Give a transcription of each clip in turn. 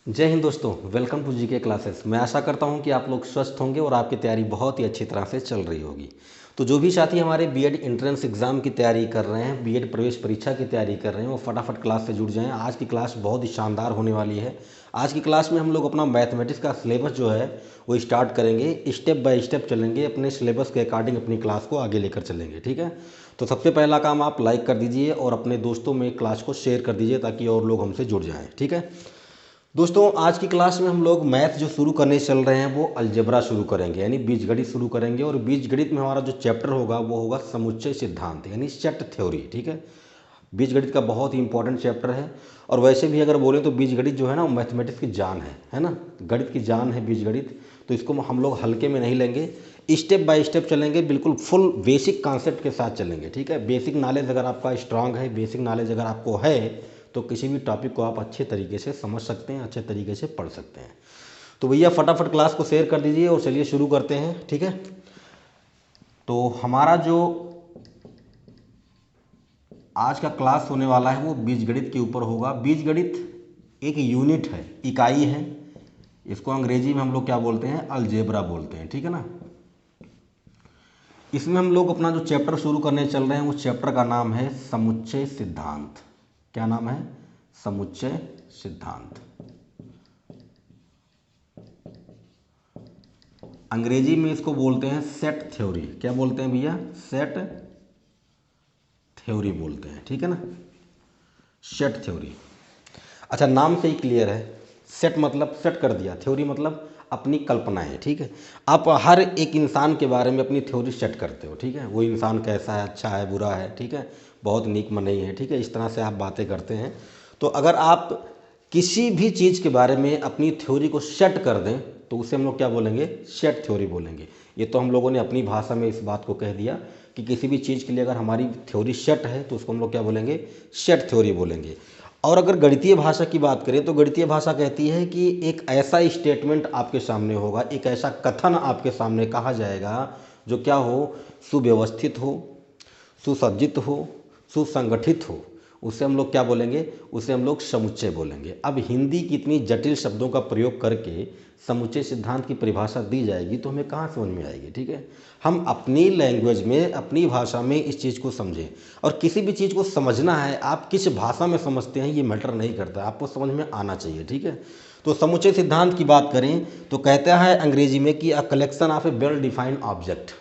जय हिंद दोस्तों, welcome to GK classes. मैं आशा करता हूं कि आप लोग स्वस्थ होंगे और आपकी तैयारी बहुत ही अच्छी तरह से चल रही होगी। तो जो भी साथी हमारे बीएड एंट्रेंस एग्ज़ाम की तैयारी कर रहे हैं, बीएड प्रवेश परीक्षा की तैयारी कर रहे हैं, वो फटाफट क्लास से जुड़ जाएं। आज की क्लास बहुत ही शानदार होने वाली है। आज की क्लास में हम लोग अपना मैथमेटिक्स का सिलेबस जो है वो स्टार्ट करेंगे। स्टेप बाय स्टेप चलेंगे, अपने सिलेबस के अकॉर्डिंग अपनी क्लास को आगे लेकर चलेंगे। ठीक है, तो सबसे पहला काम आप लाइक कर दीजिए और अपने दोस्तों में क्लास को शेयर कर दीजिए ताकि और लोग हमसे जुड़ जाएँ। ठीक है दोस्तों, आज की क्लास में हम लोग मैथ जो शुरू करने चल रहे हैं वो अलजेब्रा शुरू करेंगे, यानी बीजगणित शुरू करेंगे। और बीजगणित में हमारा जो चैप्टर होगा वो होगा समुच्चय सिद्धांत, यानी सेट थ्योरी। ठीक है, बीजगणित का बहुत ही इंपॉर्टेंट चैप्टर है। और वैसे भी अगर बोलें तो बीजगणित जो है ना वो मैथमेटिक्स की जान है ना, गणित की जान है बीजगणित। तो इसको हम लोग हल्के में नहीं लेंगे, स्टेप बाय स्टेप चलेंगे, बिल्कुल फुल बेसिक कॉन्सेप्ट के साथ चलेंगे। ठीक है, बेसिक नॉलेज अगर आपका स्ट्रांग है, बेसिक नॉलेज अगर आपको है तो किसी भी टॉपिक को आप अच्छे तरीके से समझ सकते हैं, अच्छे तरीके से पढ़ सकते हैं। तो भैया फटाफट क्लास को शेयर कर दीजिए और चलिए शुरू करते हैं। ठीक है, तो हमारा जो आज का क्लास होने वाला है वो बीजगणित के ऊपर होगा। बीजगणित एक यूनिट है, इकाई है। इसको अंग्रेजी में हम लोग क्या बोलते हैं? अलजेब्रा बोलते हैं। ठीक है ना, इसमें हम लोग अपना जो चैप्टर शुरू करने चल रहे हैं उस चैप्टर का नाम है समुच्चय सिद्धांत। क्या नाम है? समुच्चय सिद्धांत। अंग्रेजी में इसको बोलते हैं सेट थ्योरी। क्या बोलते हैं भैया? सेट थ्योरी बोलते हैं। ठीक है ना, सेट थ्योरी। अच्छा, नाम से ही क्लियर है। सेट मतलब सेट कर दिया, थ्योरी मतलब अपनी कल्पनाएं। ठीक है, आप हर एक इंसान के बारे में अपनी थ्योरी सेट करते हो। ठीक है, वो इंसान कैसा है, अच्छा है, बुरा है, ठीक है, बहुत नीक मनई है। ठीक है, इस तरह से आप बातें करते हैं। तो अगर आप किसी भी चीज़ के बारे में अपनी थ्योरी को सेट कर दें तो उसे हम लोग क्या बोलेंगे? सेट थ्योरी बोलेंगे। ये तो हम लोगों ने अपनी भाषा में इस बात को कह दिया कि किसी भी चीज़ के लिए अगर हमारी थ्योरी सेट है तो उसको हम लोग क्या बोलेंगे? सेट थ्योरी बोलेंगे। और अगर गणितीय भाषा की बात करें तो गणितीय भाषा कहती है कि एक ऐसा स्टेटमेंट आपके सामने होगा, एक ऐसा कथन आपके सामने कहा जाएगा जो क्या हो? सुव्यवस्थित हो, सुसज्जित हो, सुसंगठित हो। उसे हम लोग क्या बोलेंगे? उसे हम लोग समुच्चय बोलेंगे। अब हिंदी की इतनी जटिल शब्दों का प्रयोग करके समुच्चय सिद्धांत की परिभाषा दी जाएगी तो हमें कहाँ समझ में आएगी? ठीक है, हम अपनी लैंग्वेज में, अपनी भाषा में इस चीज़ को समझें। और किसी भी चीज़ को समझना है, आप किस भाषा में समझते हैं ये मैटर नहीं करता, आपको समझ में आना चाहिए। ठीक है, तो समुच्चय सिद्धांत की बात करें तो कहता है अंग्रेजी में कि a collection of A well defined object.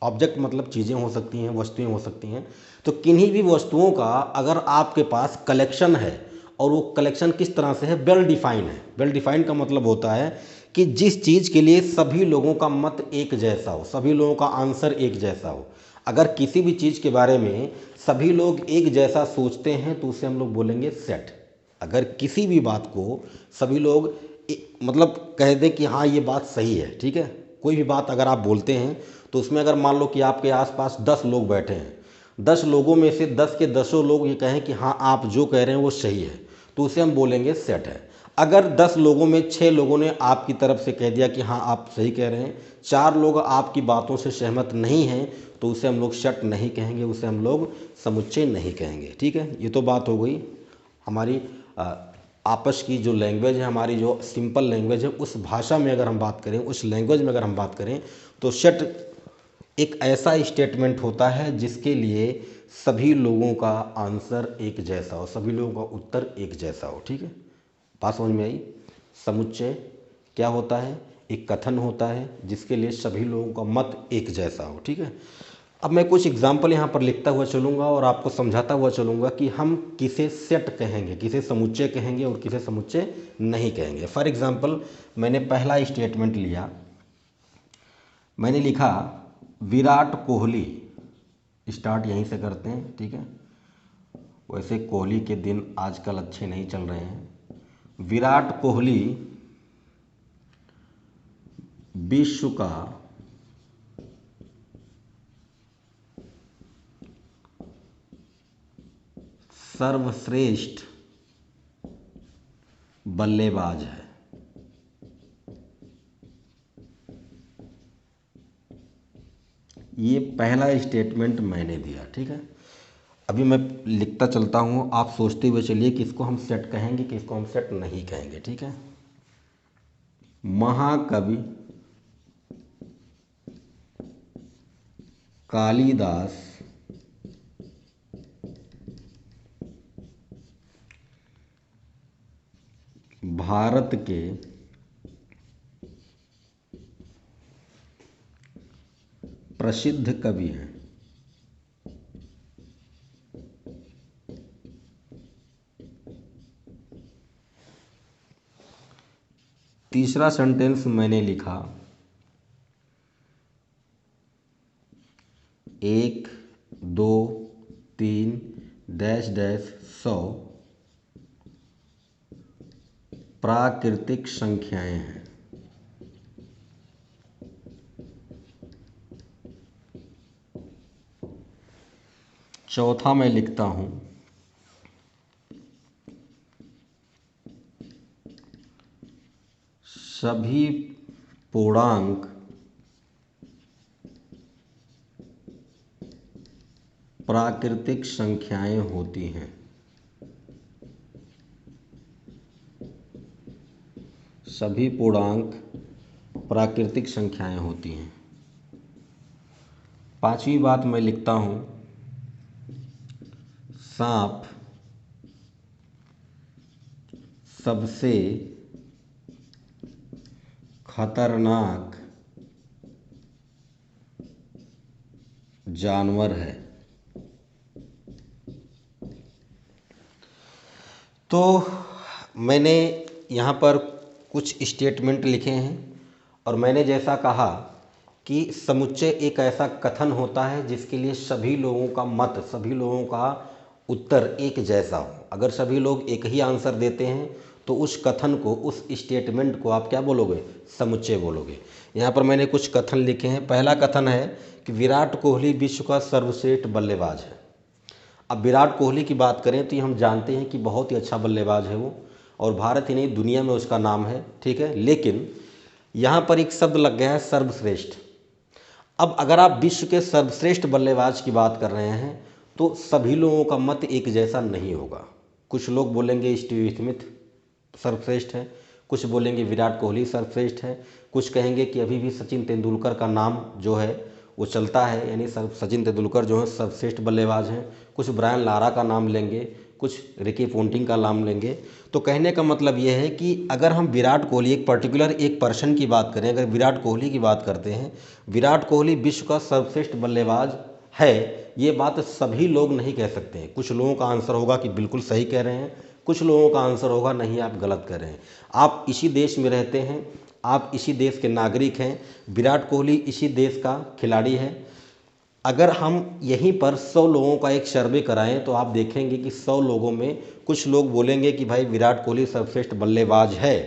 Object मतलब चीज़ें हो सकती हैं, वस्तुएं हो सकती हैं। तो किन्हीं भी वस्तुओं का अगर आपके पास कलेक्शन है और वो कलेक्शन किस तरह से है? वेल डिफाइंड है। वेल डिफाइंड का मतलब होता है कि जिस चीज़ के लिए सभी लोगों का मत एक जैसा हो, सभी लोगों का आंसर एक जैसा हो। अगर किसी भी चीज़ के बारे में सभी लोग एक जैसा सोचते हैं तो उसे हम लोग बोलेंगे सेट। अगर किसी भी बात को सभी लोग मतलब कह दें कि हाँ ये बात सही है। ठीक है, कोई भी बात अगर आप बोलते हैं तो उसमें अगर मान लो कि आपके आसपास 10 लोग बैठे हैं, 10 लोगों में से 10 के 10 लोग ये कहें कि हाँ आप जो कह रहे हैं वो सही है तो उसे हम बोलेंगे सेट है। अगर 10 लोगों में 6 लोगों ने आपकी तरफ से कह दिया कि हाँ आप सही कह रहे हैं, 4 लोग आपकी बातों से सहमत नहीं हैं तो उसे हम लोग सेट नहीं कहेंगे, उसे हम लोग समुच्चय नहीं कहेंगे। ठीक है, ये तो बात हो गई हमारी आपस की जो लैंग्वेज है, हमारी जो सिंपल लैंग्वेज है उस भाषा में अगर हम बात करें, उस लैंग्वेज में अगर हम बात करें तो सेट एक ऐसा स्टेटमेंट होता है जिसके लिए सभी लोगों का आंसर एक जैसा हो, सभी लोगों का उत्तर एक जैसा हो। ठीक है, बात समझ में आई? समुच्चय क्या होता है? एक कथन होता है जिसके लिए सभी लोगों का मत एक जैसा हो। ठीक है, अब मैं कुछ एग्जाम्पल यहाँ पर लिखता हुआ चलूँगा और आपको समझाता हुआ चलूँगा कि हम किसे सेट कहेंगे, किसे समुच्चय कहेंगे और किसे समुच्चय नहीं कहेंगे। फॉर एग्जाम्पल, मैंने पहला स्टेटमेंट लिया, मैंने लिखा विराट कोहली। स्टार्ट यहीं से करते हैं। ठीक है, वैसे कोहली के दिन आजकल अच्छे नहीं चल रहे हैं। विराट कोहली विश्व का सर्वश्रेष्ठ बल्लेबाज है। ये पहला स्टेटमेंट मैंने दिया। ठीक है, अभी मैं लिखता चलता हूँ, आप सोचते हुए चलिए कि इसको हम सेट कहेंगे कि इसको हम सेट नहीं कहेंगे। ठीक है, महाकवि कालिदास भारत के प्रसिद्ध कवि हैं। तीसरा सेंटेंस मैंने लिखा, 1 2 3 डैश डैश 100 प्राकृतिक संख्याएं हैं। चौथा मैं लिखता हूं, सभी पूर्णांक प्राकृतिक संख्याएं होती हैं। सभी पूर्णांक प्राकृतिक संख्याएं होती हैं। पांचवी बात मैं लिखता हूं, सांप सबसे खतरनाक जानवर है। तो मैंने यहाँ पर कुछ स्टेटमेंट लिखे हैं और मैंने जैसा कहा कि समुच्चय एक ऐसा कथन होता है जिसके लिए सभी लोगों का मत, सभी लोगों का उत्तर एक जैसा हो। अगर सभी लोग एक ही आंसर देते हैं तो उस कथन को, उस स्टेटमेंट को आप क्या बोलोगे? समुच्चय बोलोगे। यहाँ पर मैंने कुछ कथन लिखे हैं। पहला कथन है कि विराट कोहली विश्व का सर्वश्रेष्ठ बल्लेबाज है। अब विराट कोहली की बात करें तो ये हम जानते हैं कि बहुत ही अच्छा बल्लेबाज है वो, और भारत ही नहीं दुनिया में उसका नाम है, ठीक है। लेकिन यहाँ पर एक शब्द लग गया है सर्वश्रेष्ठ। अब अगर आप विश्व के सर्वश्रेष्ठ बल्लेबाज की बात कर रहे हैं तो सभी लोगों का मत एक जैसा नहीं होगा। कुछ लोग बोलेंगे स्टीव स्मिथ सर्वश्रेष्ठ है, कुछ बोलेंगे विराट कोहली सर्वश्रेष्ठ है, कुछ कहेंगे कि अभी भी सचिन तेंदुलकर का नाम जो है वो चलता है, यानी सचिन तेंदुलकर जो है सर्वश्रेष्ठ बल्लेबाज हैं। कुछ ब्रायन लारा का नाम लेंगे, कुछ रिकी पोंटिंग का नाम लेंगे। तो कहने का मतलब ये है कि अगर हम विराट कोहली, एक पर्टिकुलर एक पर्सन की बात करें, अगर विराट कोहली की बात करते हैं, विराट कोहली विश्व का सर्वश्रेष्ठ बल्लेबाज है, ये बात सभी लोग नहीं कह सकते हैं। कुछ लोगों का आंसर होगा कि बिल्कुल सही कह रहे हैं, कुछ लोगों का आंसर होगा नहीं आप गलत कर रहे हैं। आप इसी देश में रहते हैं, आप इसी देश के नागरिक हैं, विराट कोहली इसी देश का खिलाड़ी है। अगर हम यहीं पर 100 लोगों का एक सर्वे कराएं तो आप देखेंगे कि 100 लोगों में कुछ लोग बोलेंगे कि भाई विराट कोहली सर्वश्रेष्ठ बल्लेबाज है,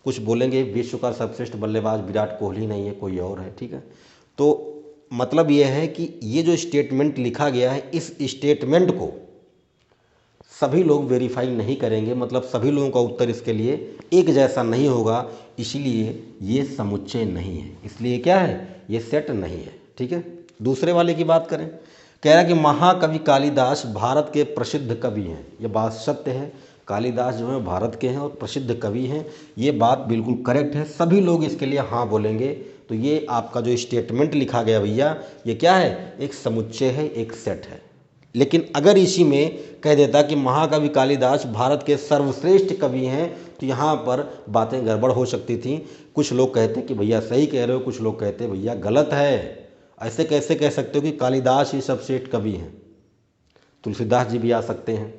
कुछ बोलेंगे विश्व का सर्वश्रेष्ठ बल्लेबाज विराट कोहली नहीं है, कोई और है, ठीक है। तो मतलब यह है कि ये जो स्टेटमेंट लिखा गया है, इस स्टेटमेंट को सभी लोग वेरीफाई नहीं करेंगे, मतलब सभी लोगों का उत्तर इसके लिए एक जैसा नहीं होगा, इसीलिए ये समुच्चय नहीं है, इसलिए क्या है, ये सेट नहीं है, ठीक है। दूसरे वाले की बात करें, कह रहा है कि महाकवि कालिदास भारत के प्रसिद्ध कवि हैं। ये बात सत्य है, कालिदास जो है भारत के हैं और प्रसिद्ध कवि हैं, ये बात बिल्कुल करेक्ट है। सभी लोग इसके लिए हाँ बोलेंगे। तो ये आपका जो स्टेटमेंट लिखा गया भैया, ये क्या है, एक समुच्चय है, एक सेट है। लेकिन अगर इसी में कह देता कि महाकवि कालिदास भारत के सर्वश्रेष्ठ कवि हैं, तो यहाँ पर बातें गड़बड़ हो सकती थी। कुछ लोग कहते कि भैया सही कह रहे हो, कुछ लोग कहते भैया गलत है। ऐसे कैसे कह सकते हो कि कालिदास ही सर्वश्रेष्ठ कवि हैं? तुलसीदास जी भी आ सकते हैं,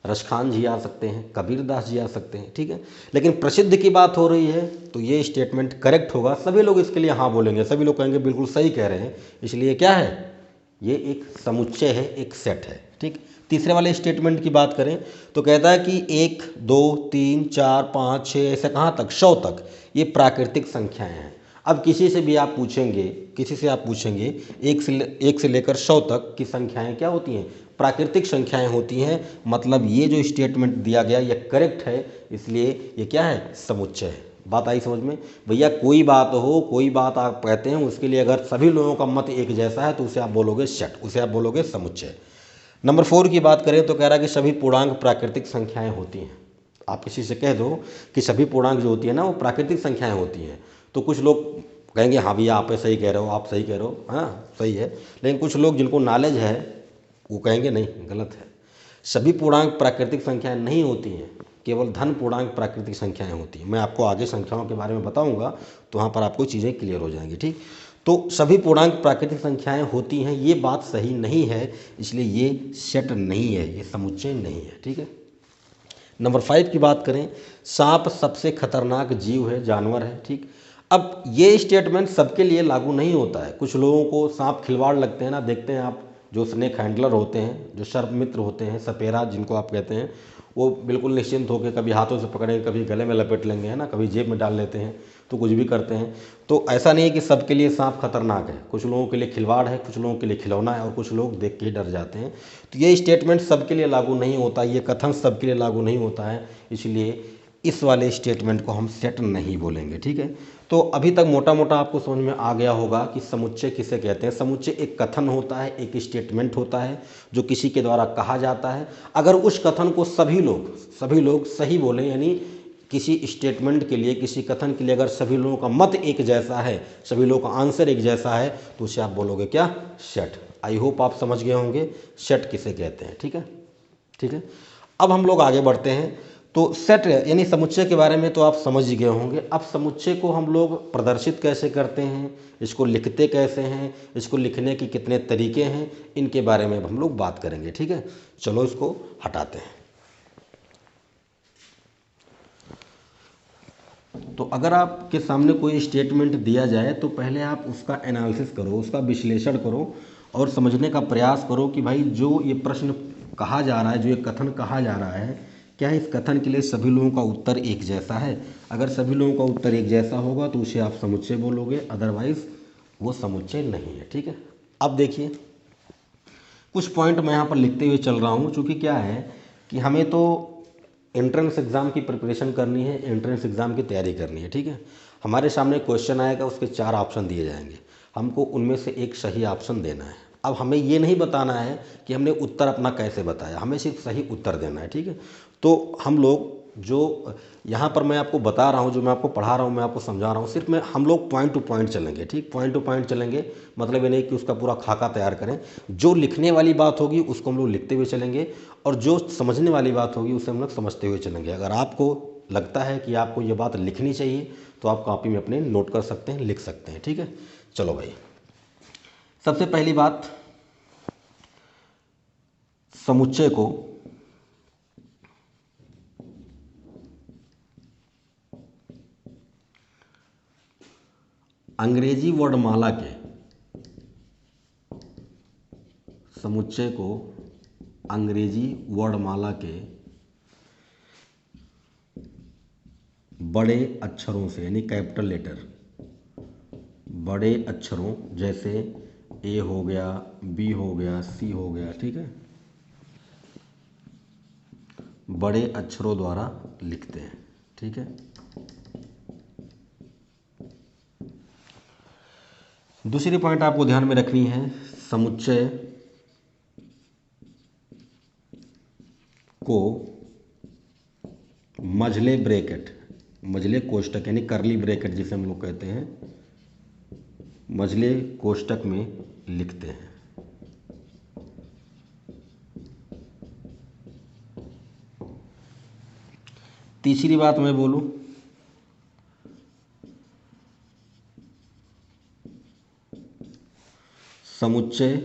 रसखान जी आ सकते हैं, कबीरदास जी आ सकते हैं, ठीक है। लेकिन प्रसिद्ध की बात हो रही है तो ये स्टेटमेंट करेक्ट होगा। सभी लोग इसके लिए हाँ बोलेंगे, सभी लोग कहेंगे बिल्कुल सही कह रहे हैं, इसलिए क्या है, ये एक समुच्चय है, एक सेट है, ठीक। तीसरे वाले स्टेटमेंट की बात करें तो कहता है कि 1 2 3 4 5 6 ऐसे कहाँ तक, 100 तक ये प्राकृतिक संख्याएं हैं। अब किसी से भी आप पूछेंगे, किसी से आप पूछेंगे, एक से लेकर 100 तक की संख्याएं क्या होती हैं, प्राकृतिक संख्याएं होती हैं। मतलब ये जो स्टेटमेंट दिया गया ये करेक्ट है, इसलिए ये क्या है, समुच्चय है। बात आई समझ में भैया? कोई बात हो, कोई बात आप कहते हैं, उसके लिए अगर सभी लोगों का मत एक जैसा है तो उसे आप बोलोगे सेट, उसे आप बोलोगे समुच्चय। नंबर 4 की बात करें तो कह रहा है कि सभी पूर्णांक प्राकृतिक संख्याएं होती हैं। आप किसी से कह दो कि सभी पूर्णांक जो होती है ना वो प्राकृतिक संख्याएं होती हैं, तो कुछ लोग कहेंगे हाँ भैया आप सही कह रहे हो, आप सही कह रहे हो, हाँ सही है। लेकिन कुछ लोग जिनको नॉलेज है वो कहेंगे नहीं, गलत है। सभी पूर्णांक प्राकृतिक संख्याएं नहीं होती हैं, केवल धन पूर्णांक प्राकृतिक संख्याएं होती हैं। मैं आपको आगे संख्याओं के बारे में बताऊंगा तो वहाँ पर आपको चीज़ें क्लियर हो जाएंगी, ठीक। तो सभी पूर्णांक प्राकृतिक संख्याएं होती हैं ये बात सही नहीं है, इसलिए ये सेट नहीं है, ये समुच्चय नहीं है, ठीक है। नंबर 5 की बात करें, सांप सबसे खतरनाक जीव है, जानवर है, ठीक। अब ये स्टेटमेंट सबके लिए लागू नहीं होता है। कुछ लोगों को सांप खिलवाड़ लगते हैं ना, देखते हैं आप जो स्नेक हैंडलर होते हैं, जो सर्प मित्र होते हैं, सपेरा जिनको आप कहते हैं, वो बिल्कुल निश्चिंत होकर कभी हाथों से पकड़ेंगे, कभी गले में लपेट लेंगे, है ना, कभी जेब में डाल लेते हैं, तो कुछ भी करते हैं। तो ऐसा नहीं है कि सबके लिए सांप खतरनाक है, कुछ लोगों के लिए खिलवाड़ है, कुछ लोगों के लिए खिलौना है, और कुछ लोग देख के ही डर जाते हैं। तो ये स्टेटमेंट सबके लिए लागू नहीं होता, ये कथन सबके लिए लागू नहीं होता है, इसलिए इस वाले स्टेटमेंट को हम सेट नहीं बोलेंगे, ठीक है। तो अभी तक मोटा मोटा आपको समझ में आ गया होगा कि समुच्चय किसे कहते हैं। समुच्चय एक कथन होता है, एक स्टेटमेंट होता है जो किसी के द्वारा कहा जाता है। अगर उस कथन को सभी लोग सही बोलें, यानी किसी स्टेटमेंट के लिए, किसी कथन के लिए अगर सभी लोगों का मत एक जैसा है, सभी लोगों का आंसर एक जैसा है, तो उसे आप बोलोगे क्या, सेट। आई होप आप समझ गए होंगे सेट किसे कहते हैं, ठीक है, ठीक है। अब हम लोग आगे बढ़ते हैं। तो सेट यानी समुच्चय के बारे में तो आप समझ ही गए होंगे। अब समुच्चय को हम लोग प्रदर्शित कैसे करते हैं, इसको लिखते कैसे हैं, इसको लिखने के कितने तरीके हैं, इनके बारे में हम लोग बात करेंगे, ठीक है। चलो इसको हटाते हैं। तो अगर आपके सामने कोई स्टेटमेंट दिया जाए तो पहले आप उसका एनालिसिस करो, उसका विश्लेषण करो और समझने का प्रयास करो कि भाई जो ये प्रश्न कहा जा रहा है, जो ये कथन कहा जा रहा है, क्या इस कथन के लिए सभी लोगों का उत्तर एक जैसा है। अगर सभी लोगों का उत्तर एक जैसा होगा तो उसे आप समुच्चय बोलोगे, अदरवाइज वो समुच्चय नहीं है, ठीक है। अब देखिए कुछ पॉइंट मैं यहाँ पर लिखते हुए चल रहा हूँ, चूँकि क्या है कि हमें तो एंट्रेंस एग्ज़ाम की प्रिपरेशन करनी है, एंट्रेंस एग्ज़ाम की तैयारी करनी है, ठीक है। हमारे सामने क्वेश्चन आएगा, उसके 4 ऑप्शन दिए जाएंगे, हमको उनमें से एक सही ऑप्शन देना है। अब हमें ये नहीं बताना है कि हमने उत्तर अपना कैसे बताया, हमें सिर्फ सही उत्तर देना है, ठीक है। तो हम लोग जो यहाँ पर मैं आपको बता रहा हूँ, जो मैं आपको पढ़ा रहा हूँ, मैं आपको समझा रहा हूँ, सिर्फ मैं हम लोग पॉइंट टू पॉइंट चलेंगे, ठीक। पॉइंट टू पॉइंट चलेंगे, मतलब ये नहीं कि उसका पूरा खाका तैयार करें। जो लिखने वाली बात होगी उसको हम लोग लिखते हुए चलेंगे, और जो समझने वाली बात होगी उसे हम लोग समझते हुए चलेंगे। अगर आपको लगता है कि आपको ये बात लिखनी चाहिए तो आप कॉपी में अपने नोट कर सकते हैं, लिख सकते हैं, ठीक है। चलो भाई, सबसे पहली बात, समुच्चय को अंग्रेजी वर्णमाला के, समुच्चय को अंग्रेजी वर्णमाला के बड़े अक्षरों से, यानी कैपिटल लेटर, बड़े अक्षरों जैसे ए हो गया, बी हो गया, सी हो गया, ठीक है, बड़े अक्षरों द्वारा लिखते हैं, ठीक है। दूसरी पॉइंट आपको ध्यान में रखनी है, समुच्चय को मझले ब्रैकेट, मझले कोष्टक यानी करली ब्रैकेट जिसे हम लोग कहते हैं, मझले कोष्टक में लिखते हैं। तीसरी बात मैं बोलूं, समुच्चय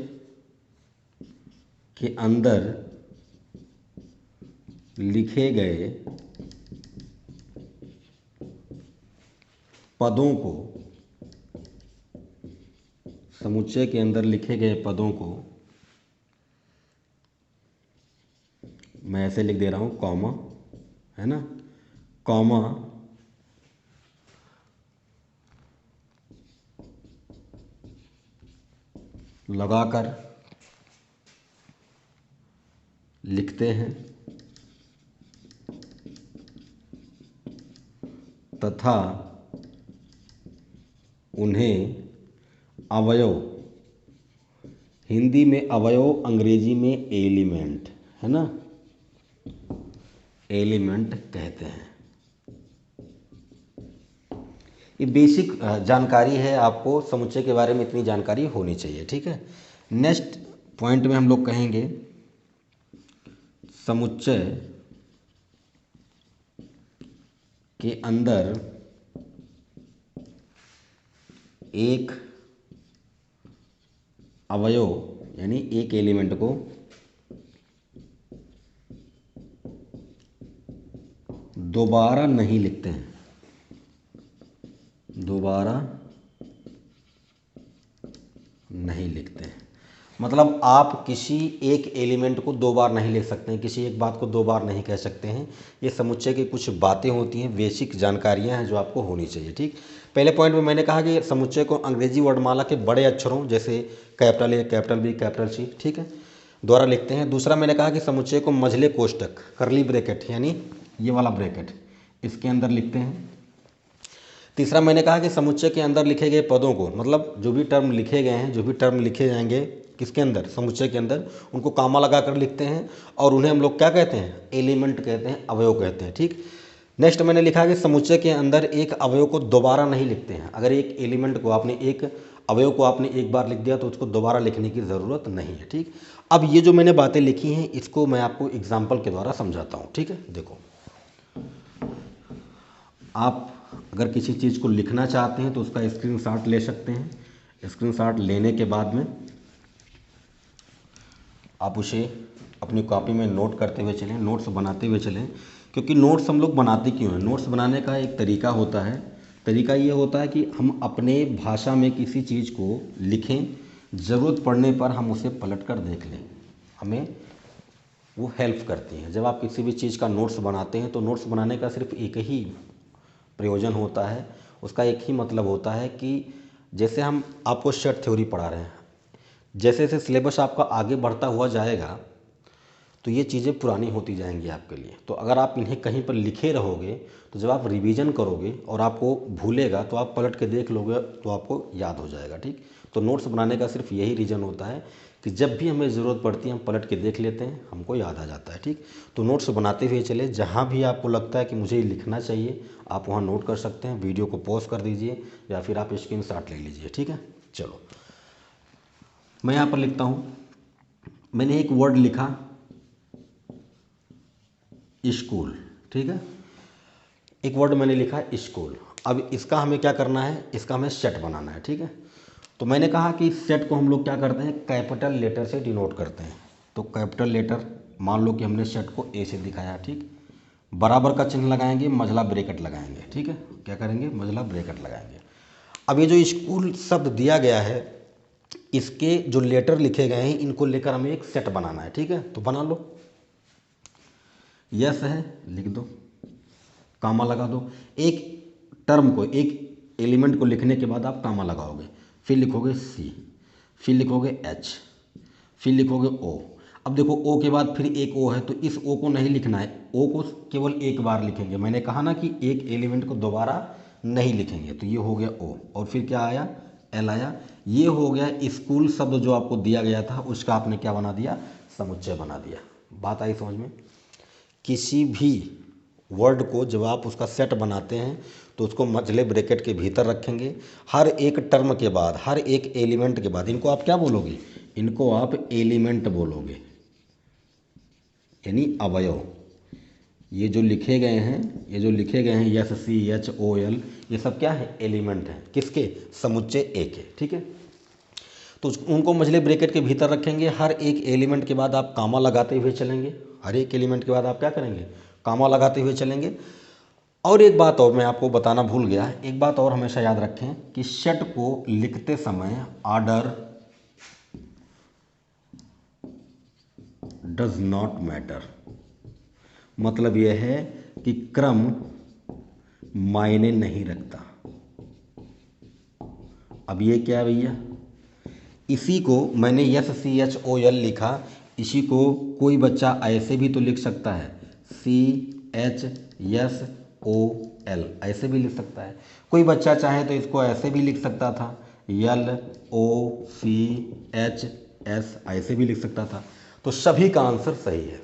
के अंदर लिखे गए पदों को, समुच्चय के अंदर लिखे गए पदों को मैं ऐसे लिख दे रहा हूँ, कॉमा, है ना, कॉमा लगाकर लिखते हैं तथा उन्हें अवयव, हिंदी में अवयव, अंग्रेजी में एलिमेंट, है ना, एलिमेंट कहते हैं। ये बेसिक जानकारी है, आपको समुच्चय के बारे में इतनी जानकारी होनी चाहिए, ठीक है। नेक्स्ट पॉइंट में हम लोग कहेंगे समुच्चय के अंदर एक अवयव यानी एक एलिमेंट को दोबारा नहीं लिखते हैं, दोबारा नहीं लिखते हैं। मतलब आप किसी एक एलिमेंट को दो बार नहीं लिख सकते हैं, किसी एक बात को दो बार नहीं कह सकते हैं। ये समुच्चय की कुछ बातें होती हैं, बेसिक जानकारियां हैं जो आपको होनी चाहिए, ठीक। पहले पॉइंट में मैंने कहा कि समुच्चय को अंग्रेजी वर्णमाला के बड़े अक्षरों जैसे capital A, capital B, capital C, ठीक है, द्वारा लिखते हैं। दूसरा मैंने कहा कि समुच्चय को मझले कोष्टक, करली ब्रैकेट यानी ये वाला ब्रैकेट, इसके अंदर लिखते हैं। तीसरा मैंने कहा कि समुच्चय के अंदर लिखे गए पदों को, मतलब जो भी टर्म लिखे गए हैं, जो भी टर्म लिखे जाएंगे किसके अंदर, समुच्चय के अंदर, उनको कामा लगाकर लिखते हैं और उन्हें हम लोग क्या कहते हैं, एलिमेंट कहते हैं, अवयव कहते हैं, ठीक। नेक्स्ट मैंने लिखा कि समुच्चय के अंदर एक अवयव को दोबारा नहीं लिखते हैं। अगर एक एलिमेंट को आपने, एक अवयव को आपने एक बार लिख दिया तो उसको दोबारा लिखने की ज़रूरत नहीं है, ठीक। अब ये जो मैंने बातें लिखी हैं इसको मैं आपको एग्जाम्पल के द्वारा समझाता हूँ, ठीक है। देखो, आप अगर किसी चीज़ को लिखना चाहते हैं तो उसका स्क्रीनशॉट ले सकते हैं। स्क्रीनशॉट लेने के बाद में आप उसे अपनी कॉपी में नोट करते हुए चलें, नोट्स बनाते हुए चलें। क्योंकि नोट्स हम लोग बनाते क्यों हैं, नोट्स बनाने का एक तरीका होता है। तरीका ये होता है कि हम अपने भाषा में किसी चीज़ को लिखें, ज़रूरत पड़ने पर हम उसे पलट कर देख लें, हमें वो हेल्प करती हैं। जब आप किसी भी चीज़ का नोट्स बनाते हैं तो नोट्स बनाने का सिर्फ एक ही प्रयोजन होता है, उसका एक ही मतलब होता है कि जैसे हम आपको सेट थ्योरी पढ़ा रहे हैं, जैसे जैसे सिलेबस आपका आगे बढ़ता हुआ जाएगा तो ये चीज़ें पुरानी होती जाएंगी आपके लिए। तो अगर आप इन्हें कहीं पर लिखे रहोगे तो जब आप रिवीजन करोगे और आपको भूलेगा तो आप पलट के देख लोगे तो आपको याद हो जाएगा, ठीक। तो नोट्स बनाने का सिर्फ यही रीज़न होता है कि जब भी हमें ज़रूरत पड़ती है हम पलट के देख लेते हैं, हमको याद आ जाता है, ठीक। तो नोट्स बनाते हुए चले, जहाँ भी आपको लगता है कि मुझे लिखना चाहिए आप वहाँ नोट कर सकते हैं। वीडियो को पॉज कर दीजिए या फिर आप स्क्रीनशॉट ले लीजिए, ठीक है। चलो, मैं यहाँ पर लिखता हूँ, मैंने एक वर्ड लिखा स्कूल, ठीक है। एक वर्ड मैंने लिखा स्कूल। अब इसका हमें क्या करना है, इसका हमें सेट बनाना है, ठीक है। तो मैंने कहा कि सेट को हम लोग क्या करते हैं, कैपिटल लेटर से डिनोट करते हैं। तो कैपिटल लेटर, मान लो कि हमने सेट को ए से दिखाया, ठीक, बराबर का चिन्ह लगाएंगे, मझला ब्रैकेट लगाएंगे, ठीक है। क्या करेंगे, मझला ब्रैकेट लगाएंगे। अब ये जो स्कूल शब्द दिया गया है, इसके जो लेटर लिखे गए हैं इनको लेकर हमें एक सेट बनाना है, ठीक है। तो बना लो, यस है, लिख दो, कामा लगा दो। एक टर्म को, एक एलिमेंट को लिखने के बाद आप कामा लगाओगे, फिर लिखोगे सी, फिर लिखोगे एच, फिर लिखोगे ओ। अब देखो ओ के बाद फिर एक ओ है तो इस ओ को नहीं लिखना है, ओ को केवल एक बार लिखेंगे। मैंने कहा ना कि एक एलिमेंट को दोबारा नहीं लिखेंगे। तो ये हो गया ओ, और फिर क्या आया, एल आया। ये हो गया स्कूल शब्द जो आपको दिया गया था उसका आपने क्या बना दिया, समुच्चय बना दिया। बात आई समझ में। किसी भी वर्ड को जब आप उसका सेट बनाते हैं तो उसको मझले ब्रैकेट के भीतर रखेंगे। हर एक टर्म के बाद, हर एक एलिमेंट के बाद इनको आप क्या बोलोगे, इनको आप एलिमेंट बोलोगे, यानी अवयव। ये जो लिखे गए हैं, ये जो लिखे गए हैं S C H O L, ये सब क्या है, एलिमेंट हैं, किसके, समुच्चय ए के, ठीक है। तो उनको मझले ब्रैकेट के भीतर रखेंगे। हर एक एलिमेंट के बाद आप कामा लगाते हुए चलेंगे, हर एक एलिमेंट के बाद आप क्या करेंगे, कामा लगाते हुए चलेंगे। और एक बात और मैं आपको बताना भूल गया, एक बात और हमेशा याद रखें कि सेट को लिखते समय ऑर्डर डज नॉट मैटर। मतलब यह है कि क्रम मायने नहीं रखता। अब ये क्या भैया, इसी को मैंने S C H O L लिखा, इसी को कोई बच्चा ऐसे भी तो लिख सकता है, C H S O L, ऐसे भी लिख सकता है। कोई बच्चा चाहे तो इसको ऐसे भी लिख सकता था, L O C H S, ऐसे भी लिख सकता था। तो सभी का आंसर सही है।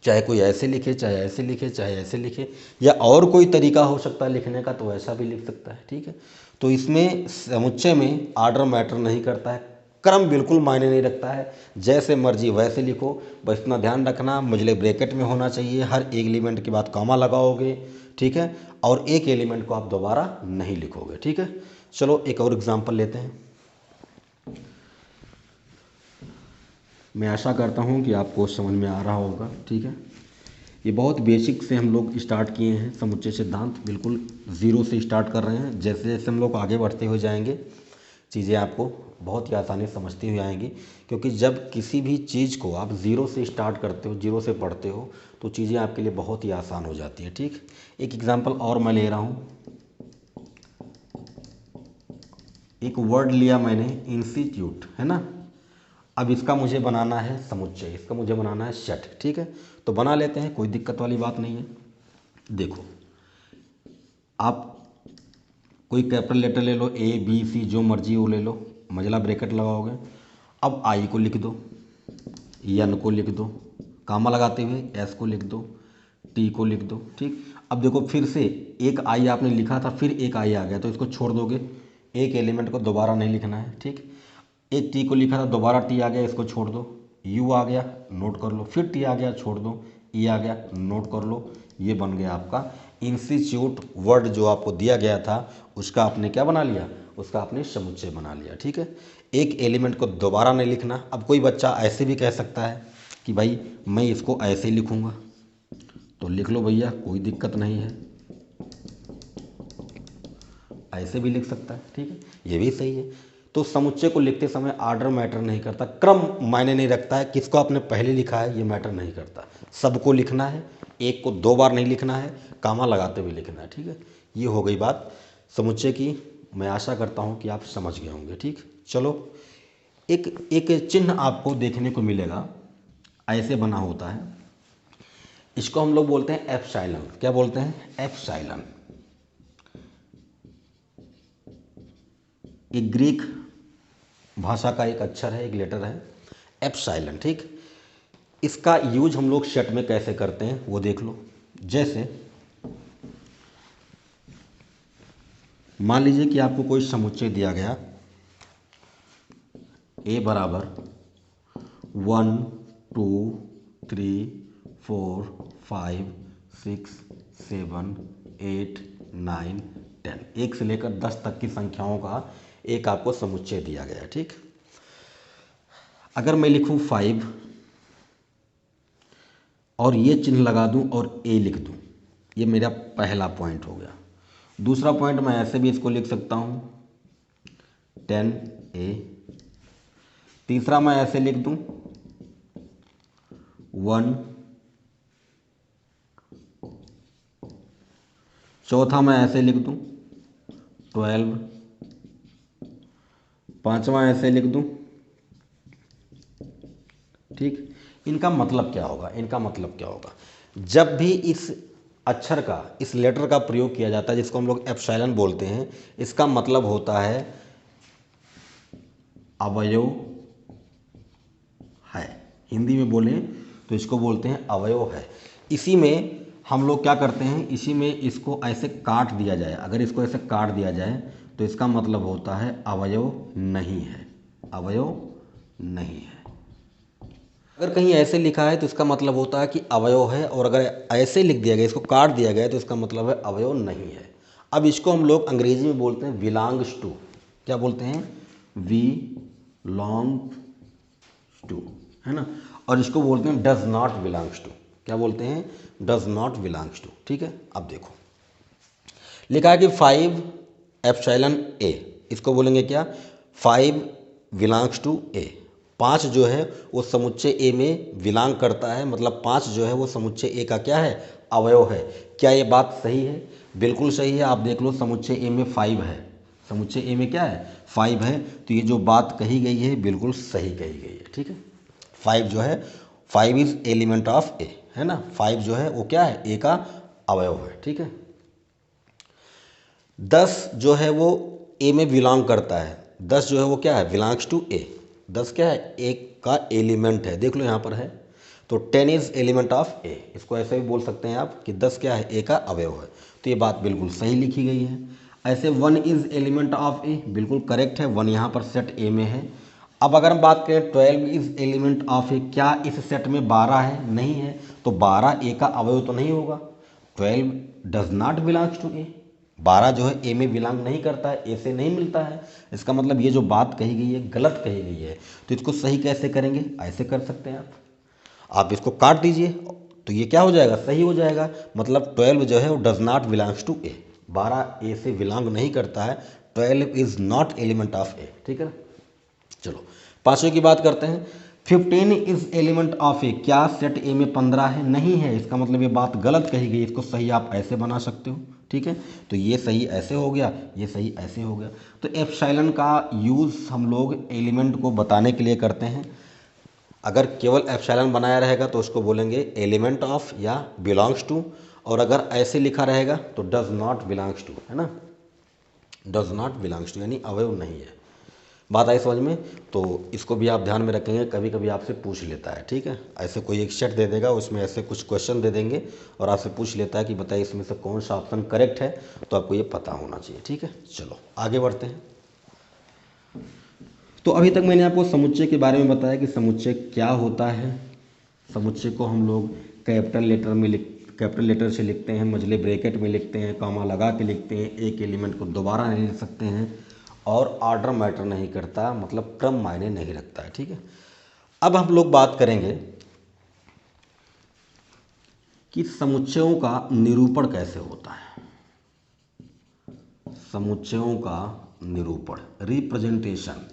चाहे कोई ऐसे लिखे, चाहे ऐसे लिखे, चाहे ऐसे लिखे, या और कोई तरीका हो सकता है लिखने का, तो ऐसा भी लिख सकता है। ठीक है, तो इसमें समुच्चय में आर्डर मैटर नहीं करता है, क्रम बिल्कुल मायने नहीं रखता है, जैसे मर्जी वैसे लिखो। बस इतना ध्यान रखना, मजले ब्रैकेट में होना चाहिए, हर एक एलिमेंट के बाद कॉमा लगाओगे। ठीक है, और एक एलिमेंट को आप दोबारा नहीं लिखोगे। ठीक है, चलो एक और एग्जांपल लेते हैं। मैं आशा करता हूँ कि आपको समझ में आ रहा होगा। ठीक है, ये बहुत बेसिक से हम लोग स्टार्ट किए हैं, समुच्चय सिद्धांत बिल्कुल ज़ीरो से स्टार्ट कर रहे हैं। जैसे जैसे हम लोग आगे बढ़ते हुए जाएंगे, चीज़ें आपको बहुत ही आसानी से समझती हुई आएंगी, क्योंकि जब किसी भी चीज़ को आप ज़ीरो से स्टार्ट करते हो, ज़ीरो से पढ़ते हो, तो चीज़ें आपके लिए बहुत ही आसान हो जाती है। ठीक, एक एग्जांपल और मैं ले रहा हूँ। एक वर्ड लिया मैंने, इंस्टीट्यूट, है ना। अब इसका मुझे बनाना है समुच्चय, इसका मुझे बनाना है सेट। ठीक है, तो बना लेते हैं, कोई दिक्कत वाली बात नहीं है। देखो, आप कोई कैपिटल लेटर ले लो, ए बी सी जो मर्जी वो ले लो, मजला ब्रैकेट लगाओगे। अब आई को लिख दो, एन को लिख दो, कामा लगाते हुए एस को लिख दो, टी को लिख दो। ठीक, अब देखो फिर से एक आई आपने लिखा था, फिर एक आई आ गया, तो इसको छोड़ दोगे, एक एलिमेंट को दोबारा नहीं लिखना है। ठीक, एक टी को लिखा था, दोबारा टी आ गया, इसको छोड़ दो, यू आ गया, नोट कर लो, फिर टी आ गया, छोड़ दो, ई आ गया, नोट कर लो। ये बन गया आपका इंस्टीट्यूट। वर्ड जो आपको दिया गया था उसका आपने क्या बना लिया, उसका आपने समुच्चय बना लिया। ठीक है, एक एलिमेंट को दोबारा नहीं लिखना। अब कोई बच्चा ऐसे भी कह सकता है कि भाई मैं इसको ऐसे लिखूँगा, तो लिख लो भैया, कोई दिक्कत नहीं है, ऐसे भी लिख सकता है। ठीक है, ये भी सही है। तो समुच्चय को लिखते समय आर्डर मैटर नहीं करता, क्रम मायने नहीं रखता है, किसको आपने पहले लिखा है ये मैटर नहीं करता, सबको लिखना है, एक को दो बार नहीं लिखना है, कामा लगाते हुए लिखना है। ठीक है, ये हो गई बात समुच्चय की। मैं आशा करता हूँ कि आप समझ गए होंगे। ठीक, चलो एक एक चिन्ह आपको देखने को मिलेगा, ऐसे बना होता है, इसको हम लोग बोलते हैं एप्सिलॉन। क्या बोलते हैं, एप्सिलॉन। एक ग्रीक भाषा का एक अक्षर है, एक लेटर है, एप्सिलॉन। ठीक, इसका यूज हम लोग सेट में कैसे करते हैं वो देख लो। जैसे मान लीजिए कि आपको कोई समुच्चय दिया गया, ए बराबर 1 2 3 4 5 6 7 8 9 10, एक से लेकर 10 तक की संख्याओं का एक आपको समुच्चय दिया गया। ठीक, अगर मैं लिखूं 5 और ये चिन्ह लगा दूं और ए लिख दूं, ये मेरा पहला पॉइंट हो गया। दूसरा पॉइंट मैं ऐसे भी इसको लिख सकता हूं 10A। तीसरा मैं ऐसे लिख दूं 1। चौथा मैं ऐसे लिख दूं 12। पांचवा ऐसे लिख दूं। ठीक, इनका मतलब क्या होगा, इनका मतलब क्या होगा, जब भी इस अक्षर का, इस लेटर का प्रयोग किया जाता है जिसको हम लोग एप्सिलॉन बोलते हैं, इसका मतलब होता है अवयव है। हिंदी में बोलें तो इसको बोलते हैं अवयव है। इसी में हम लोग क्या करते हैं, इसी में इसको ऐसे काट दिया जाए, अगर इसको ऐसे काट दिया जाए तो इसका मतलब होता है अवयव नहीं है, अवयव नहीं है। अगर कहीं ऐसे लिखा है तो इसका मतलब होता है कि अवयव है, और अगर ऐसे लिख दिया गया, इसको काट दिया गया, तो इसका मतलब है अवयव नहीं है। अब इसको हम लोग अंग्रेजी में बोलते हैं बिलोंग्स टू। क्या बोलते हैं, वी लॉन्ग टू, है ना। और इसको बोलते हैं डज नॉट बिलोंग्स टू। क्या बोलते हैं, डज नॉट बिलोंग्स टू। ठीक है, अब देखो लिखा है कि 5 एप्सिलॉन ए, इसको बोलेंगे क्या, 5 बिलोंग्स टू ए। 5 जो है वो समुच्चय ए में बिलोंग करता है, मतलब 5 जो है वो समुच्चय ए का क्या है, अवयव है। क्या ये बात सही है, बिल्कुल सही है। आप देख लो समुच्चय ए में 5 है, समुच्चय ए में क्या है, 5 है, तो ये जो बात कही गई है बिल्कुल सही कही गई है। ठीक है, 5 जो है, 5 इज एलिमेंट ऑफ ए, है ना। 5 जो है वो क्या है, ए का अवयव है। ठीक है, 10 जो है वो ए में बिलोंग करता है, 10 जो है वो क्या है, बिलोंग्स टू ए। 10 क्या है, ए का एलिमेंट है, देख लो यहाँ पर है। तो 10 इज एलिमेंट ऑफ ए, इसको ऐसे भी बोल सकते हैं आप कि 10 क्या है, ए का अवयव है। तो ये बात बिल्कुल सही लिखी गई है। ऐसे 1 इज एलिमेंट ऑफ ए, बिल्कुल करेक्ट है, 1 यहाँ पर सेट ए में है। अब अगर हम बात करें 12 इज एलिमेंट ऑफ ए, क्या इस सेट में 12 है? नहीं है, तो 12 ए का अवयव तो नहीं होगा। 12 डज नॉट बिलोंग्स टू ए, 12 जो है ए में बिलोंग नहीं करता है, ए से नहीं मिलता है। इसका मतलब ये जो बात कही गई है गलत कही गई है। तो इसको सही कैसे करेंगे? ऐसे कर सकते हैं आप इसको काट दीजिए तो ये क्या हो जाएगा, सही हो जाएगा। मतलब 12 जो है वो डज नॉट बिलोंग्स टू ए, 12 ए से बिलोंग नहीं करता है, 12 इज नॉट एलिमेंट ऑफ ए, ठीक है ना। चलो पांचवें की बात करते हैं। 15 इज एलिमेंट ऑफ ए, क्या सेट ए में 15 है? नहीं है, इसका मतलब ये बात गलत कही गई। इसको सही आप ऐसे बना सकते हो, ठीक है। तो ये सही ऐसे हो गया, ये सही ऐसे हो गया। तो एप्सिलॉन का यूज़ हम लोग एलिमेंट को बताने के लिए करते हैं। अगर केवल एप्सिलॉन बनाया रहेगा तो उसको बोलेंगे एलिमेंट ऑफ या बिलोंग्स टू, और अगर ऐसे लिखा रहेगा तो डज नॉट बिलोंग्स टू, है ना, डज नॉट बिलोंग्स टू यानी अवयव नहीं है। बात आई समझ में? तो इसको भी आप ध्यान में रखेंगे, कभी कभी आपसे पूछ लेता है, ठीक है। ऐसे कोई एक सेट दे देगा, उसमें ऐसे कुछ क्वेश्चन दे देंगे और आपसे पूछ लेता है कि बताइए इसमें से कौन सा ऑप्शन करेक्ट है, तो आपको ये पता होना चाहिए, ठीक है। चलो आगे बढ़ते हैं। तो अभी तक मैंने आपको समुच्चय के बारे में बताया कि समुच्चय क्या होता है। समुच्चय को हम लोग कैपिटल लेटर से लिखते हैं, मझले ब्रैकेट में लिखते हैं, कॉमा लगा के लिखते हैं, एक एलिमेंट को दोबारा नहीं लिख सकते हैं, और ऑर्डर मैटर नहीं करता, मतलब क्रम मायने नहीं रखता है, ठीक है। अब हम लोग बात करेंगे कि समुच्चयों का निरूपण कैसे होता है। समुच्चयों का निरूपण, रिप्रेजेंटेशन।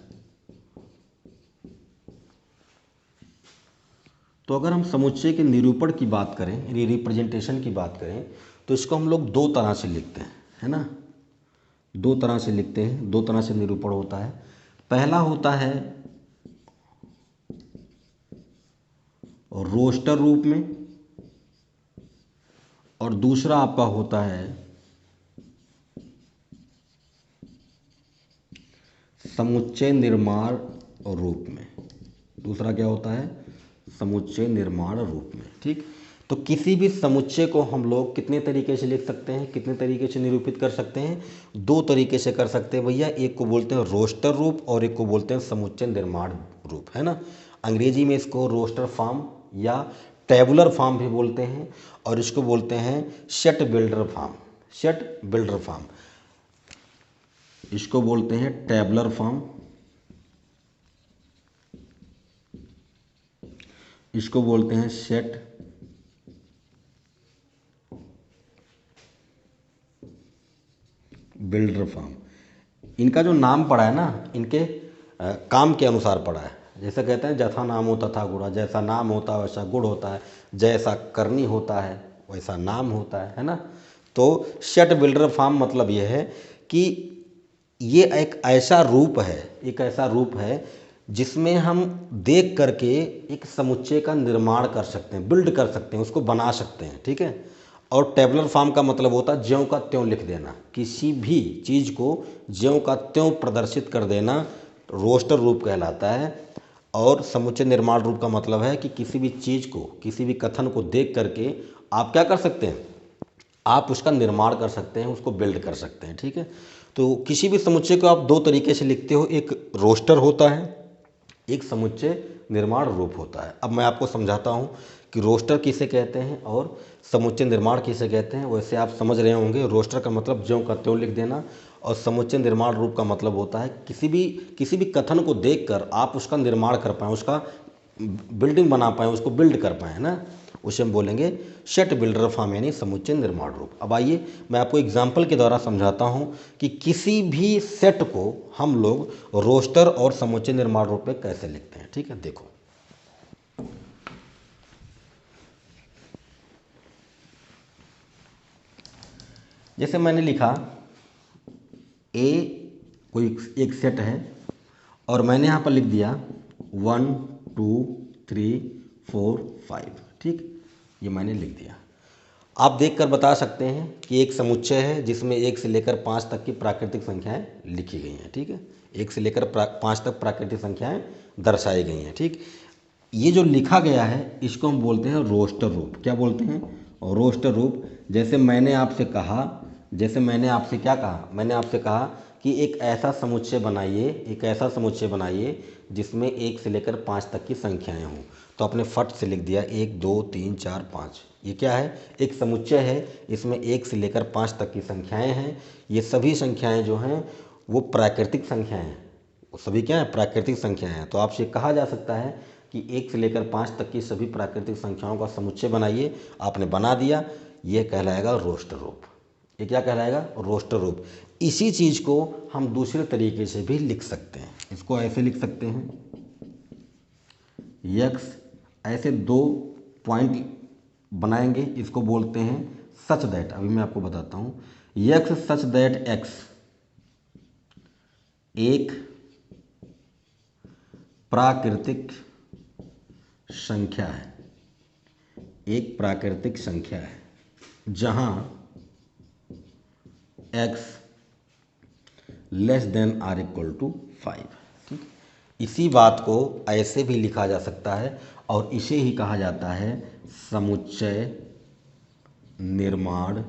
तो अगर हम समुच्चय के निरूपण की बात करें, रिप्रेजेंटेशन की बात करें, तो इसको हम लोग दो तरह से लिखते हैं, है ना, दो तरह से लिखते हैं, दो तरह से निरूपण होता है। पहला होता है रोस्टर रूप में, और दूसरा आपका होता है समुच्चय निर्माण रूप में। दूसरा क्या होता है? समुच्चय निर्माण रूप में, ठीक। तो किसी भी समुच्चय को हम लोग कितने तरीके से लिख सकते हैं, कितने तरीके से निरूपित कर सकते हैं? दो तरीके से कर सकते हैं भैया। एक को बोलते हैं रोस्टर रूप और एक को बोलते हैं समुच्चय निर्माण रूप, है ना। अंग्रेजी में इसको रोस्टर फॉर्म या टेबुलर फॉर्म भी बोलते हैं, और इसको बोलते हैं set builder form. Set builder form, इसको बोलते हैं टेबुलर फॉर्म, इसको बोलते हैं सेट बिल्डर फॉर्म। इनका जो नाम पड़ा है ना, इनके काम के अनुसार पड़ा है। जैसे कहते हैं जैसा नाम होता था गुड़ा, जैसा नाम होता है वैसा गुड़ होता है, जैसा करनी होता है वैसा नाम होता है ना। तो सेट बिल्डर फॉर्म मतलब यह है कि ये एक ऐसा रूप है, एक ऐसा रूप है जिसमें हम देख करके एक समुच्चय का निर्माण कर सकते हैं, बिल्ड कर सकते हैं, उसको बना सकते हैं, ठीक है। और टेबुलर फॉर्म का मतलब होता है ज्यों का त्यों लिख देना, किसी भी चीज़ को ज्यों का त्यों प्रदर्शित कर देना, रोस्टर रूप कहलाता है। और समुच्चय निर्माण रूप का मतलब है कि किसी भी चीज़ को, किसी भी कथन को देख करके आप क्या कर सकते हैं, आप उसका निर्माण कर सकते हैं, उसको बिल्ड कर सकते हैं, ठीक है। तो किसी भी समुच्चय को आप दो तरीके से लिखते हो, एक रोस्टर होता है, एक समुच्चय निर्माण रूप होता है। अब मैं आपको समझाता हूँ कि रोस्टर किसे कहते हैं और समुच्चय निर्माण किसे कहते हैं। वैसे आप समझ रहे होंगे, रोस्टर का मतलब ज्यों का त्यों लिख देना, और समुच्चय निर्माण रूप का मतलब होता है किसी भी कथन को देखकर आप उसका निर्माण कर पाएँ, उसका बिल्डिंग बना पाएँ, उसको बिल्ड कर पाएँ ना, उसे हम बोलेंगे सेट बिल्डर फॉर्म यानी समुच्चय निर्माण रूप। अब आइए मैं आपको एग्जाम्पल के द्वारा समझाता हूँ कि किसी भी सेट को हम लोग रोस्टर और समुच्चय निर्माण रूप में कैसे लिखते हैं, ठीक है। देखो जैसे मैंने लिखा ए, कोई एक सेट है, और मैंने यहाँ पर लिख दिया 1 2 3 4 5, ठीक, ये मैंने लिख दिया। आप देखकर बता सकते हैं कि एक समुच्चय है जिसमें 1 से लेकर 5 तक की प्राकृतिक संख्याएं लिखी गई हैं, ठीक है। 1 से लेकर 5 तक प्राकृतिक संख्याएं दर्शाई गई हैं, ठीक। ये जो लिखा गया है इसको हम बोलते हैं रोस्टर रूप। क्या बोलते हैं? रोस्टर रूप। जैसे मैंने आपसे कहा, जैसे मैंने आपसे क्या कहा, मैंने आपसे कहा कि एक ऐसा समुच्चय बनाइए, एक ऐसा समुच्चय बनाइए जिसमें 1 से लेकर 5 तक की संख्याएं हों। तो आपने फट से लिख दिया 1 2 3 4 5। ये क्या है? एक समुच्चय है, इसमें 1 से लेकर 5 तक की संख्याएं हैं। ये सभी संख्याएं जो हैं वो प्राकृतिक संख्याएं हैं। वो सभी क्या है? प्राकृतिक संख्याएं हैं। तो आपसे कहा जा सकता है कि 1 से लेकर 5 तक की सभी प्राकृतिक संख्याओं का समुच्चय बनाइए। आपने बना दिया, यह कहलाएगा रोस्टर रूप। ये क्या कहलाएगा? रोस्टर रूप। इसी चीज़ को हम दूसरे तरीके से भी लिख सकते हैं। इसको ऐसे लिख सकते हैं, यक्स, ऐसे 2 पॉइंट बनाएंगे, इसको बोलते हैं सच दैट। अभी मैं आपको बताता हूँ। यक्स सच दैट एक्स एक प्राकृतिक संख्या है, एक प्राकृतिक संख्या है जहां x less than or equal to 5। ठीक, इसी बात को ऐसे भी लिखा जा सकता है और इसे ही कहा जाता है समुच्चय निर्माण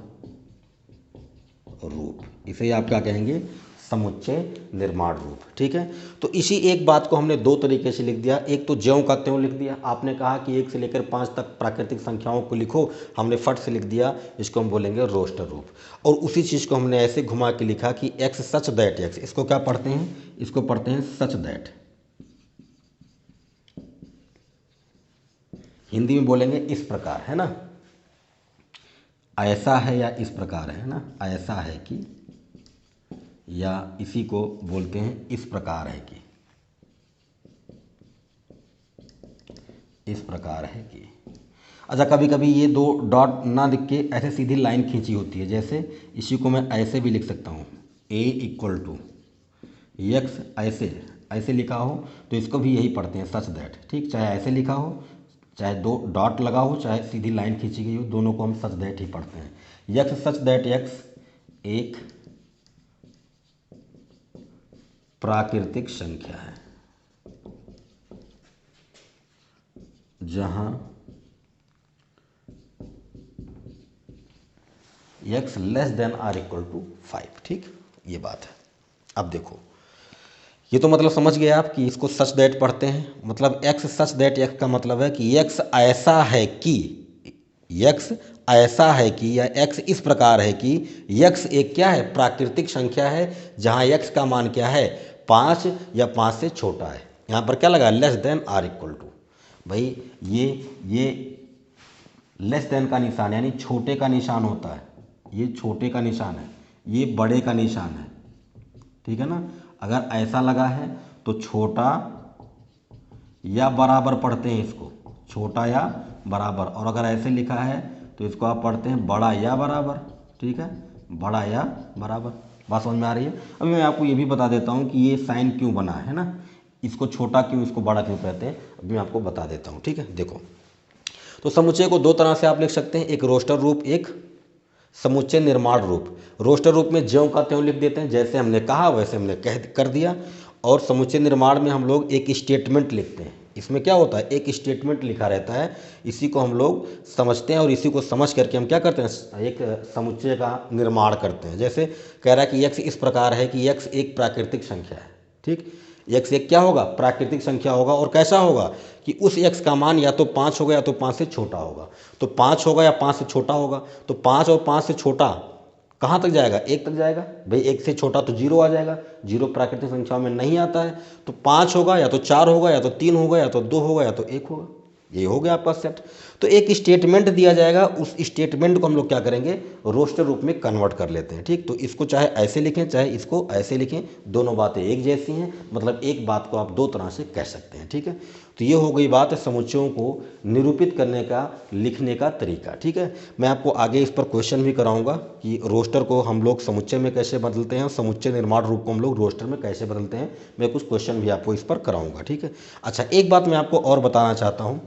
रूप। इसे आप क्या कहेंगे? समुच्चय निर्माण रूप। ठीक है, तो इसी एक बात को हमने 2 तरीके से लिख दिया। एक तो ज्यों का त्यों लिख दिया। आपने कहा कि 1 से लेकर 5 तक प्राकृतिक संख्याओं को लिखो, हमने फट से लिख दिया, इसको हम बोलेंगे रोस्टर रूप। और उसी चीज़ को हमने ऐसे घुमा के लिखा कि एक्स सच दैट एक्स। इसको क्या पढ़ते हैं? इसको पढ़ते हैं सच दैट। हिंदी में बोलेंगे इस प्रकार, है ना, ऐसा है या इस प्रकार है ना, ऐसा है कि, या इसी को बोलते हैं इस प्रकार है कि, इस प्रकार है कि। अच्छा, कभी कभी ये 2 डॉट ना लिख के ऐसे सीधी लाइन खींची होती है, जैसे इसी को मैं ऐसे भी लिख सकता हूँ, a इक्वल टू यक्स, ऐसे ऐसे लिखा हो तो इसको भी यही पढ़ते हैं सच दैट। ठीक, चाहे ऐसे लिखा हो, चाहे 2 डॉट लगा हो, चाहे सीधी लाइन खींची गई हो, दोनों को हम सच दैट ही पढ़ते हैं। यक्स सच दैट यक्स एक प्राकृतिक संख्या है जहां x less than or equal to 5। ठीक, ये बात है। अब देखो, ये तो मतलब समझ गए आप कि इसको सच दैट पढ़ते हैं। मतलब एक्स सच दैट एक्स का मतलब है कि एक्स ऐसा है कि, एक्स ऐसा है कि, या एक्स इस प्रकार है कि एक्स एक क्या है? प्राकृतिक संख्या है जहां एक्स का मान क्या है? 5 या 5 से छोटा है। यहाँ पर क्या लगा? Less than or equal to. भाई ये लेस देन का निशान यानी छोटे का निशान होता है, ये छोटे का निशान है, ये बड़े का निशान है। ठीक है ना, अगर ऐसा लगा है तो छोटा या बराबर पढ़ते हैं इसको, छोटा या बराबर। और अगर ऐसे लिखा है तो इसको आप पढ़ते हैं बड़ा या बराबर। ठीक है, बड़ा या बराबर। बात समझ में आ रही है? अभी मैं आपको ये भी बता देता हूँ कि ये साइन क्यों बना है ना, इसको छोटा क्यों, इसको बड़ा क्यों कहते हैं, अभी मैं आपको बता देता हूँ। ठीक है, देखो, तो समुच्चय को 2 तरह से आप लिख सकते हैं, एक रोस्टर रूप, एक समुच्चय निर्माण रूप। रोस्टर रूप में ज्यों का त्यों लिख देते हैं, जैसे हमने कहा वैसे हमने कर दिया। और समुच्चय निर्माण में हम लोग एक स्टेटमेंट लिखते हैं। इसमें क्या होता है? एक स्टेटमेंट लिखा रहता है, इसी को हम लोग समझते हैं और इसी को समझ करके हम क्या करते हैं? एक समुच्चय का निर्माण करते हैं। जैसे कह रहा है कि यक्स इस प्रकार है कि यक्स एक प्राकृतिक संख्या है। ठीक, यक्स एक क्या होगा? प्राकृतिक संख्या होगा। और कैसा होगा? कि उस यक्स का मान या तो 5 होगा या तो 5 से छोटा होगा। तो 5 होगा या 5 से छोटा होगा। तो 5 और 5 से छोटा कहाँ तक जाएगा? 1 तक जाएगा। भाई 1 से छोटा तो 0 आ जाएगा, 0 प्राकृतिक संख्याओं में नहीं आता है। तो 5 होगा या तो 4 होगा या तो 3 होगा या तो 2 होगा या तो 1 होगा। ये हो गया आपका सेट। तो एक स्टेटमेंट दिया जाएगा, उस स्टेटमेंट को हम लोग क्या करेंगे? रोस्टर रूप में कन्वर्ट कर लेते हैं। ठीक, तो इसको चाहे ऐसे लिखें चाहे इसको ऐसे लिखें, दोनों बातें एक जैसी हैं। मतलब एक बात को आप 2 तरह से कह सकते हैं। ठीक है, तो ये हो गई बात समुच्चयों को निरूपित करने का, लिखने का तरीका। ठीक है, मैं आपको आगे इस पर क्वेश्चन भी कराऊंगा कि रोस्टर को हम लोग समुच्चय में कैसे बदलते हैं, समुच्चय निर्माण रूप को हम लोग रोस्टर में कैसे बदलते हैं। मैं कुछ क्वेश्चन भी आपको इस पर कराऊंगा। ठीक है, अच्छा, एक बात मैं आपको और बताना चाहता हूँ।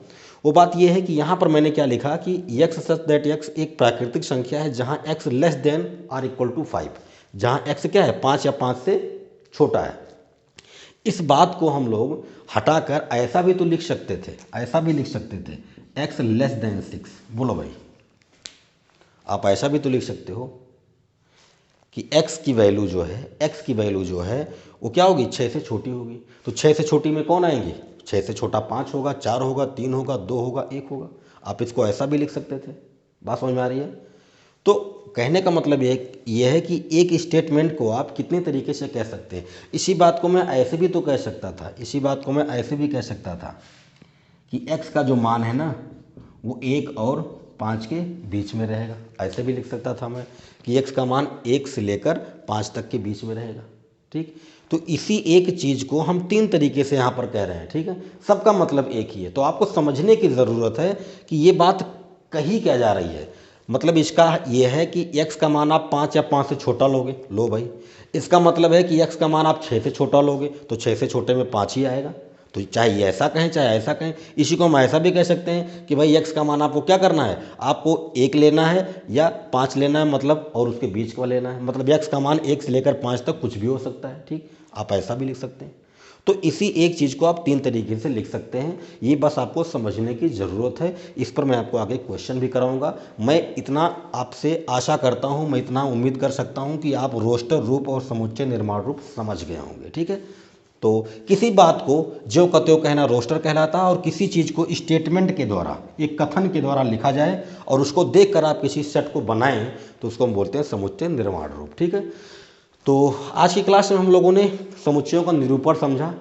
वो बात यह है कि यहाँ पर मैंने क्या लिखा कि यक्स सच दैट यक्स एक प्राकृतिक संख्या है जहाँ x less than or equal to 5, जहाँ एक्स क्या है? 5 या 5 से छोटा है। इस बात को हम लोग हटाकर ऐसा भी तो लिख सकते थे, ऐसा भी लिख सकते थे, x लेस देन 6। बोलो भाई, आप ऐसा भी तो लिख सकते हो कि x की वैल्यू जो है, x की वैल्यू जो है वो क्या होगी, 6 से छोटी होगी। तो 6 से छोटी में कौन आएंगी, 6 से छोटा 5 होगा, 4 होगा, 3 होगा, 2 होगा, 1 होगा। आप इसको ऐसा भी लिख सकते थे। बात समझ में आ रही है? तो कहने का मतलब ये है कि एक स्टेटमेंट को आप कितने तरीके से कह सकते हैं। इसी बात को मैं ऐसे भी तो कह सकता था, इसी बात को मैं ऐसे भी कह सकता था कि x का जो मान है ना वो 1 और 5 के बीच में रहेगा। ऐसे भी लिख सकता था मैं कि x का मान 1 से लेकर 5 तक के बीच में रहेगा। ठीक, तो इसी एक चीज़ को हम 3 तरीके से यहाँ पर कह रहे हैं। ठीक है, सबका मतलब एक ही है। तो आपको समझने की ज़रूरत है कि ये बात कही क्या जा रही है। मतलब इसका ये है कि x का मान आप 5 या 5 से छोटा लोगे, लो भाई। इसका मतलब है कि x का मान आप 6 से छोटा लोगे तो 6 से छोटे में 5 ही आएगा। तो चाहे ये ऐसा कहें चाहे ऐसा कहें, इसी को हम ऐसा भी कह सकते हैं कि भाई x का मान आपको क्या करना है, आपको 1 लेना है या 5 लेना है, मतलब और उसके बीच का लेना है। मतलब x का मान 1 से लेकर 5 तक कुछ भी हो सकता है। ठीक, आप ऐसा भी लिख सकते हैं। तो इसी एक चीज़ को आप 3 तरीके से लिख सकते हैं। ये बस आपको समझने की ज़रूरत है। इस पर मैं आपको आगे क्वेश्चन भी कराऊंगा। मैं इतना आपसे आशा करता हूँ, मैं इतना उम्मीद कर सकता हूँ कि आप रोस्टर रूप और समुच्चय निर्माण रूप समझ गए होंगे। ठीक है, तो किसी बात को ज्यों का त्यों कहना रोस्टर कहलाता है, और किसी चीज़ को स्टेटमेंट के द्वारा, एक कथन के द्वारा लिखा जाए और उसको देखकर आप किसी सेट को बनाएं तो उसको हम बोलते हैं समुच्चय निर्माण रूप। ठीक है, तो आज की क्लास में हम लोगों ने समुच्चयों का निरूपण समझा,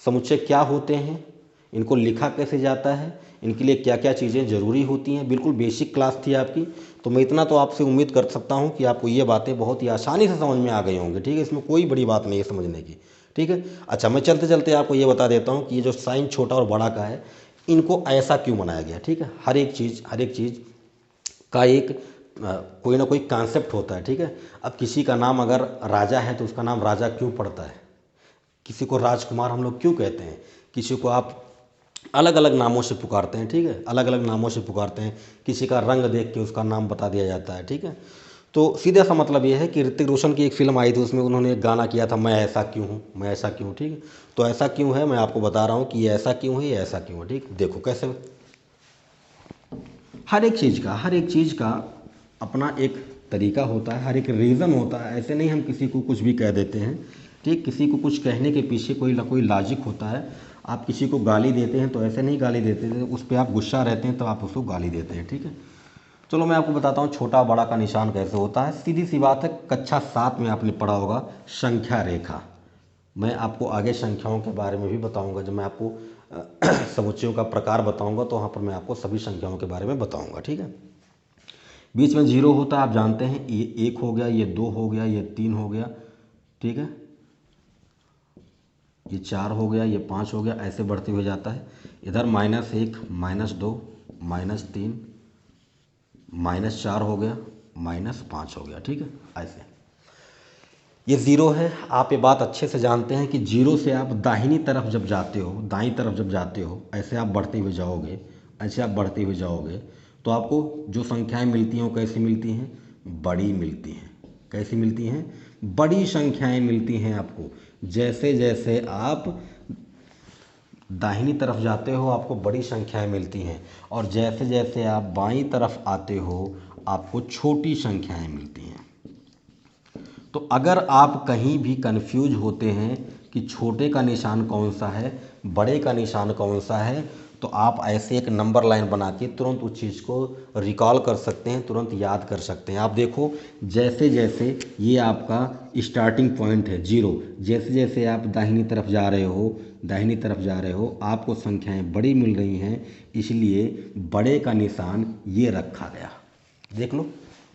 समुच्चय क्या होते हैं, इनको लिखा कैसे जाता है, इनके लिए क्या क्या चीज़ें ज़रूरी होती हैं। बिल्कुल बेसिक क्लास थी आपकी। तो मैं इतना तो आपसे उम्मीद कर सकता हूँ कि आपको ये बातें बहुत ही आसानी से समझ में आ गई होंगी। ठीक है, इसमें कोई बड़ी बात नहीं है समझने की। ठीक है, अच्छा मैं चलते चलते आपको ये बता देता हूँ कि ये जो साइन छोटा और बड़ा का है, इनको ऐसा क्यों बनाया गया। ठीक है, हर एक चीज़ का एक कोई ना कोई कॉन्सेप्ट होता है। ठीक है, अब किसी का नाम अगर राजा है तो उसका नाम राजा क्यों पड़ता है, किसी को राजकुमार हम लोग क्यों कहते हैं, किसी को आप अलग अलग नामों से पुकारते हैं। ठीक है, अलग अलग नामों से पुकारते हैं, किसी का रंग देख के उसका नाम बता दिया जाता है। ठीक है, तो सीधा सा मतलब ये है कि ऋतिक रोशन की एक फिल्म आई थी, उसमें उन्होंने एक गाना किया था, मैं ऐसा क्यों हूँ, मैं ऐसा क्यों हूँ। ठीक है, तो ऐसा क्यों है मैं आपको बता रहा हूँ कि ये ऐसा क्यों है, ये ऐसा क्यों है। ठीक, देखो कैसे हर एक चीज़ का अपना एक तरीका होता है, हर एक रीज़न होता है। ऐसे नहीं हम किसी को कुछ भी कह देते हैं। ठीक, किसी को कुछ कहने के पीछे कोई ना कोई लॉजिक होता है। आप किसी को गाली देते हैं तो ऐसे नहीं गाली देते थे, उस पर आप गुस्सा रहते हैं तो आप उसको गाली देते हैं। ठीक है, चलो मैं आपको बताता हूँ छोटा बड़ा का निशान कैसे होता है। सीधी सी बात है, कक्षा 7 में आपने पढ़ा होगा संख्या रेखा। मैं आपको आगे संख्याओं के बारे में भी बताऊंगा। जब मैं आपको समुच्चयों का प्रकार बताऊंगा तो वहाँ पर मैं आपको सभी संख्याओं के बारे में बताऊंगा। ठीक है, बीच में 0 होता है, आप जानते हैं, ये 1 हो गया, ये 2 हो गया, ये 3 हो गया। ठीक है, ये 4 हो गया, ये 5 हो गया, ऐसे बढ़ते हुए जाता है। इधर -1, -2, -3, -4 हो गया, -5 हो गया। ठीक है, ऐसे ये 0 है। आप ये बात अच्छे से जानते हैं कि 0 से आप दाहिनी तरफ जब जाते हो, दाईं तरफ जब जाते हो, ऐसे आप बढ़ते हुए जाओगे, ऐसे आप बढ़ते हुए जाओगे तो आपको जो संख्याएं मिलती हैं वो कैसी मिलती हैं, बड़ी मिलती हैं। कैसी मिलती हैं, बड़ी संख्याएं मिलती हैं आपको। जैसे जैसे आप दाहिनी तरफ जाते हो आपको बड़ी संख्याएं मिलती हैं, और जैसे जैसे आप बाईं तरफ आते हो आपको छोटी संख्याएं मिलती हैं। तो अगर आप कहीं भी कंफ्यूज होते हैं कि छोटे का निशान कौन सा है, बड़े का निशान कौन सा है, तो आप ऐसे एक नंबर लाइन बना के तुरंत उस चीज़ को रिकॉल कर सकते हैं, तुरंत याद कर सकते हैं। आप देखो, जैसे जैसे ये आपका स्टार्टिंग पॉइंट है 0, जैसे जैसे आप दाहिनी तरफ जा रहे हो, दाहिनी तरफ जा रहे हो, आपको संख्याएं बड़ी मिल रही हैं, इसलिए बड़े का निशान ये रखा गया। देख लो,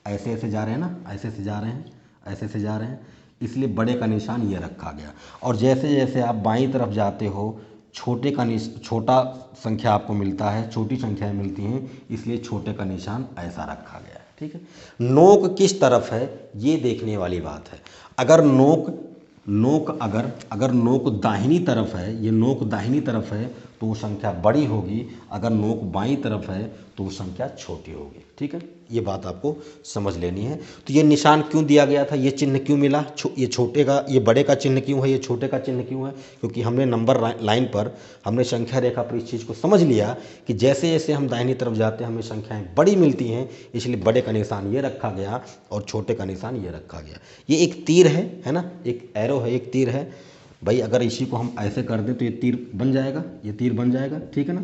ऐसे ऐसे जा रहे हैं ना, ऐसे ऐसे जा रहे हैं, ऐसे से जा रहे हैं, इसलिए बड़े का निशान ये रखा गया। और जैसे जैसे आप बाईं तरफ जाते हो छोटा संख्या आपको मिलता है, छोटी संख्याएं मिलती हैं, इसलिए छोटे का निशान ऐसा रखा गया है। ठीक है, नोक किस तरफ है ये देखने वाली बात है। अगर अगर नोक दाहिनी तरफ है, ये नोक दाहिनी तरफ है तो वो संख्या बड़ी होगी, अगर नोक बाईं तरफ है तो वो संख्या छोटी होगी। ठीक है, ये बात आपको समझ लेनी है। तो ये निशान क्यों दिया गया था, ये चिन्ह क्यों मिला, ये छोटे का, ये बड़े का चिन्ह क्यों है, ये छोटे का चिन्ह क्यों है, क्योंकि हमने नंबर लाइन पर, हमने संख्या रेखा पर इस चीज़ को समझ लिया कि जैसे जैसे हम दाहिनी तरफ जाते हैं हमें संख्याएं बड़ी मिलती हैं, इसलिए बड़े का निशान ये रखा गया और छोटे का निशान ये रखा गया। ये एक तीर है ना, एक एरो है, एक तीर है भाई। अगर इसी को हम ऐसे कर दें तो ये तीर बन जाएगा, ये तीर बन जाएगा, ठीक है ना।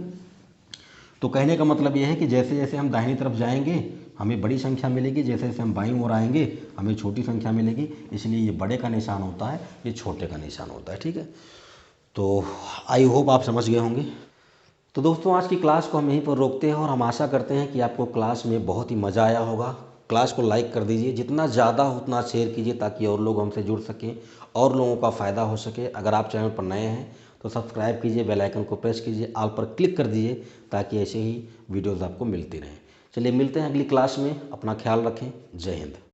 तो कहने का मतलब ये है कि जैसे जैसे हम दाहिनी तरफ जाएंगे हमें बड़ी संख्या मिलेगी, जैसे जैसे हम बाईं ओर आएंगे हमें छोटी संख्या मिलेगी, इसलिए ये बड़े का निशान होता है, ये छोटे का निशान होता है, ठीक है। तो आई होप आप समझ गए होंगे। तो दोस्तों आज की क्लास को हम यहीं पर रोकते हैं और हम आशा करते हैं कि आपको क्लास में बहुत ही मज़ा आया होगा। क्लास को लाइक कर दीजिए, जितना ज़्यादा हो उतना शेयर कीजिए ताकि और लोग हमसे जुड़ सकें और लोगों का फ़ायदा हो सके। अगर आप चैनल पर नए हैं तो सब्सक्राइब कीजिए, बेल आइकन को प्रेस कीजिए, ऑल पर क्लिक कर दीजिए ताकि ऐसे ही वीडियोज़ आपको मिलती रहें। चलिए मिलते हैं अगली क्लास में, अपना ख्याल रखें, जय हिंद।